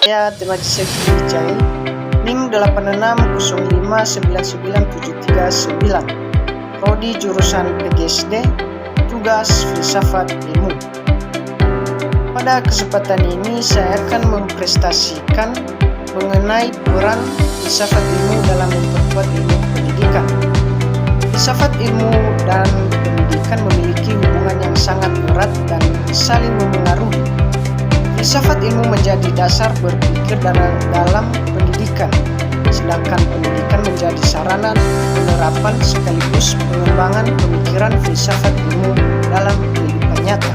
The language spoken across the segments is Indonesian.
Saya Tema Ciseki Wijaya, NIM 8605997399, Prodi jurusan PGSD, tugas Filsafat Ilmu. Pada kesempatan ini saya akan mempresentasikan mengenai peran filsafat ilmu dalam memperkuat ilmu pendidikan. Filsafat ilmu dan pendidikan memiliki hubungan yang sangat erat dan saling memengaruhi. Filsafat ilmu menjadi dasar berpikir dalam pendidikan, sedangkan pendidikan menjadi sarana penerapan sekaligus pengembangan pemikiran filsafat ilmu dalam kehidupan nyata.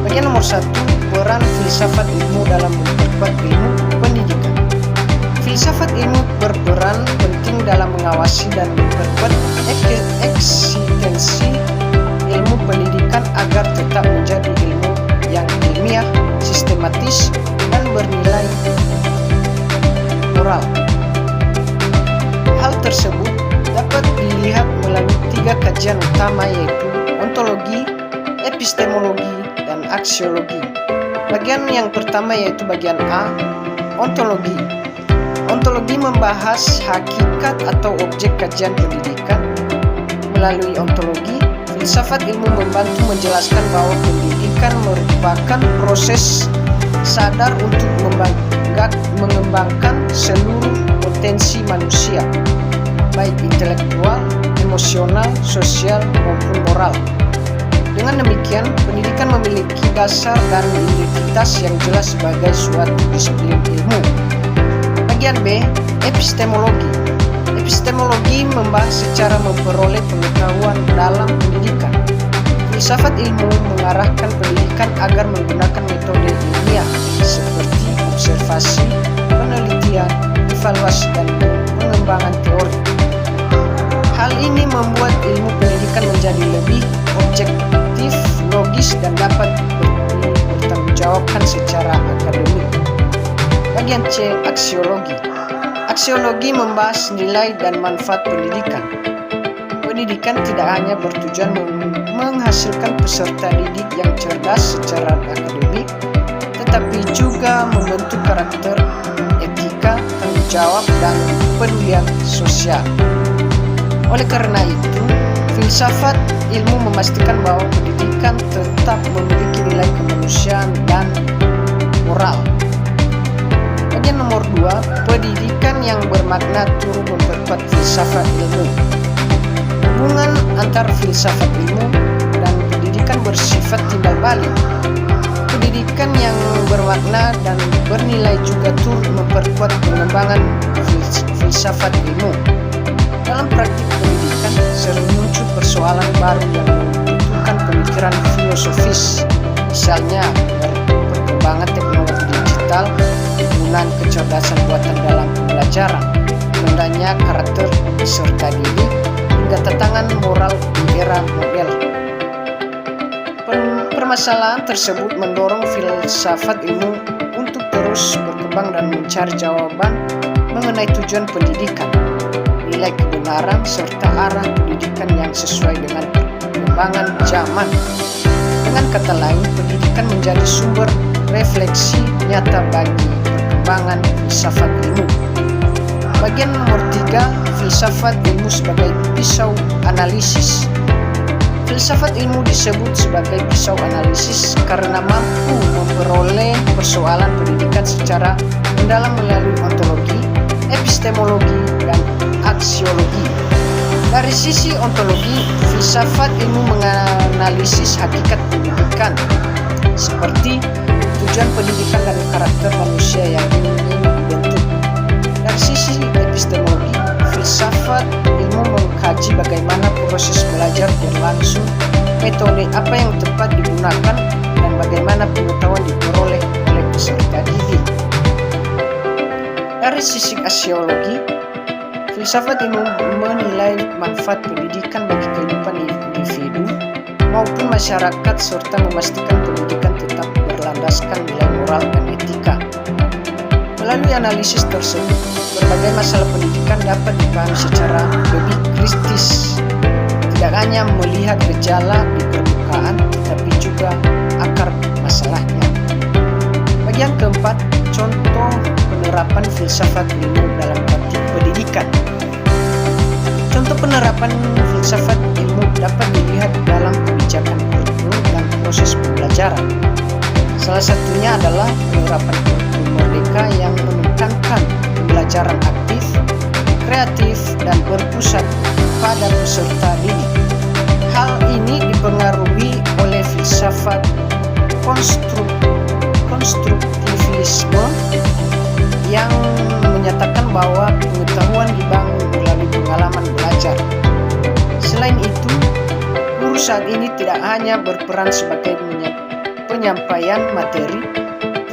Bagian nomor 1, peran filsafat ilmu dalam memperkuat ilmu pendidikan. Filsafat ilmu berperan penting dalam mengawasi dan memperkuat eksistensi ilmu pendidikan agar tetap menjadi ilmu yang ilmiah, sistematis, dan bernilai moral. Hal tersebut dapat dilihat melalui 3 kajian utama, yaitu ontologi, epistemologi, dan aksiologi. Bagian yang pertama yaitu bagian A, ontologi. Ontologi membahas hakikat atau objek kajian pendidikan. Melalui ontologi, filsafat ilmu membantu menjelaskan bahwa pendidikan merupakan proses sadar untuk mengembangkan seluruh potensi manusia, baik intelektual, emosional, sosial, maupun moral. Dengan demikian, pendidikan memiliki dasar dan identitas yang jelas sebagai suatu disiplin ilmu. Bagian B, epistemologi. Epistemologi membahas secara memperoleh pengetahuan dalam pendidikan. Filsafat ilmu mengarahkan pendidikan agar menggunakan metode ilmiah seperti observasi, penelitian, evaluasi, dan pengembangan teori. Hal ini membuat ilmu pendidikan menjadi lebih objektif, logis, dan dapat bertanggungjawabkan secara akademik. Bagian C, aksiologi. Aksiologi membahas nilai dan manfaat pendidikan. Pendidikan tidak hanya bertujuan menghasilkan peserta didik yang cerdas secara akademik, tetapi juga membentuk karakter, etika, tanggung jawab, dan kepedulian sosial. Oleh karena itu, filsafat ilmu memastikan bahwa pendidikan tetap memiliki nilai kemanusiaan dan moral. Bagian nomor 2, pendidikan yang bermakna turut memperkuat filsafat ilmu. Hubungan antar filsafat ilmu dan pendidikan bersifat timbal balik. Pendidikan yang bermakna dan bernilai juga turut memperkuat pengembangan filsafat ilmu. Dalam praktik pendidikan sering muncul persoalan baru yang membutuhkan pemikiran filosofis, misalnya perkembangan teknologi digital, penggunaan kecerdasan buatan dalam pembelajaran, rendahnya karakter peserta didik, hingga tantangan moral di era modern. Permasalahan tersebut mendorong filsafat ilmu untuk terus berkembang dan mencari jawaban mengenai tujuan pendidikan, nilai kebenaran, serta arah pendidikan yang sesuai dengan perkembangan zaman. Dengan kata lain, pendidikan menjadi sumber refleksi nyata bagi perkembangan filsafat ilmu. Bagian nomor 3, filsafat ilmu sebagai pisau analisis. Filsafat ilmu disebut sebagai pisau analisis karena mampu memperoleh persoalan pendidikan secara mendalam melalui ontologi, epistemologi, dan aksiologi. Dari sisi ontologi, filsafat ilmu menganalisis hakikat pendidikan, seperti tujuan pendidikan dan karakter manusia yang ingin dibentuk. Dari sisi epistemologi, filsafat ilmu mengkaji bagaimana proses belajar berlangsung, metode apa yang tepat digunakan, dan bagaimana pengetahuan diperoleh oleh peserta didik. Dari sisi aksiologi, filsafat ilmu menilai manfaat pendidikan bagi kehidupan individu maupun masyarakat serta memastikan pendidikan tetap berlandaskan nilai moral dan etika. Melalui analisis tersebut, berbagai masalah pendidikan dapat dipahami secara lebih kritis. Tidak hanya melihat gejala di permukaan, tetapi juga akar masalahnya. Bagian keempat, contoh filsafat ilmu dalam praktik pendidikan. Contoh penerapan filsafat ilmu dapat dilihat dalam kebijakan kurikulum dan proses pembelajaran. Salah satunya adalah penerapan kurikulum merdeka yang menekankan pembelajaran aktif, kreatif, dan berpusat pada peserta didik. Hal ini dipengaruhi oleh filsafat konstruktivisme yang menyatakan bahwa pengetahuan dibangun melalui pengalaman belajar. Selain itu, guru saat ini tidak hanya berperan sebagai penyampaian materi,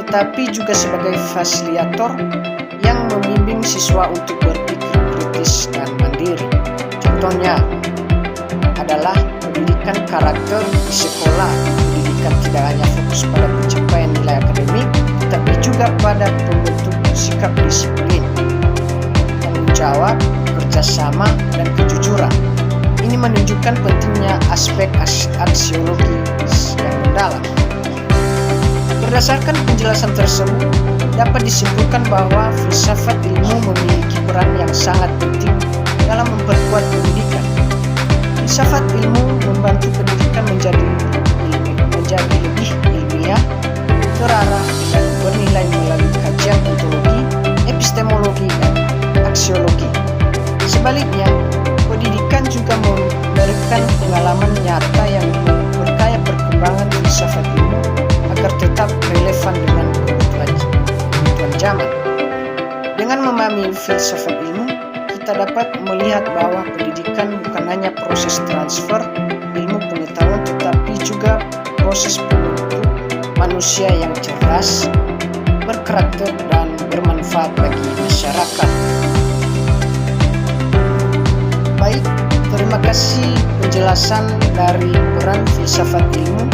tetapi juga sebagai fasilitator yang membimbing siswa untuk berpikir kritis dan mandiri. Contohnya adalah pendidikan karakter di sekolah. Pendidikan tidak hanya fokus pada pencapaian nilai akademik, tetapi juga pada pembentuk sikap disiplin, tanggung jawab, kerjasama, dan kejujuran. Ini menunjukkan pentingnya aspek aksiologis yang mendalam. Berdasarkan penjelasan tersebut, dapat disimpulkan bahwa filsafat ilmu memiliki peran yang sangat penting dalam memperkuat pendidikan. Filsafat ilmu membantu pendidikan menjadi lebih ilmiah, terarah, dan bernilai melalui kajian ontologi, epistemologi, dan aksiologi. Sebaliknya, pendidikan juga memberikan pengalaman nyata yang memperkaya perkembangan filsafat ilmu agar tetap relevan dengan kebutuhan zaman. Dengan memahami filsafat ilmu, kita dapat melihat bahwa pendidikan bukan hanya proses transfer ilmu pengetahuan, tetapi juga proses pembentuk manusia yang cerdas, berkarakter, dan bermanfaat bagi masyarakat. Baik, terima kasih penjelasan dari peran filsafat ilmu.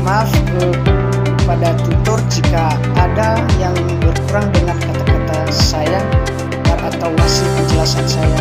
Maaf kepada tutor jika ada yang berkurang dengan kata-kata saya atau hasil penjelasan saya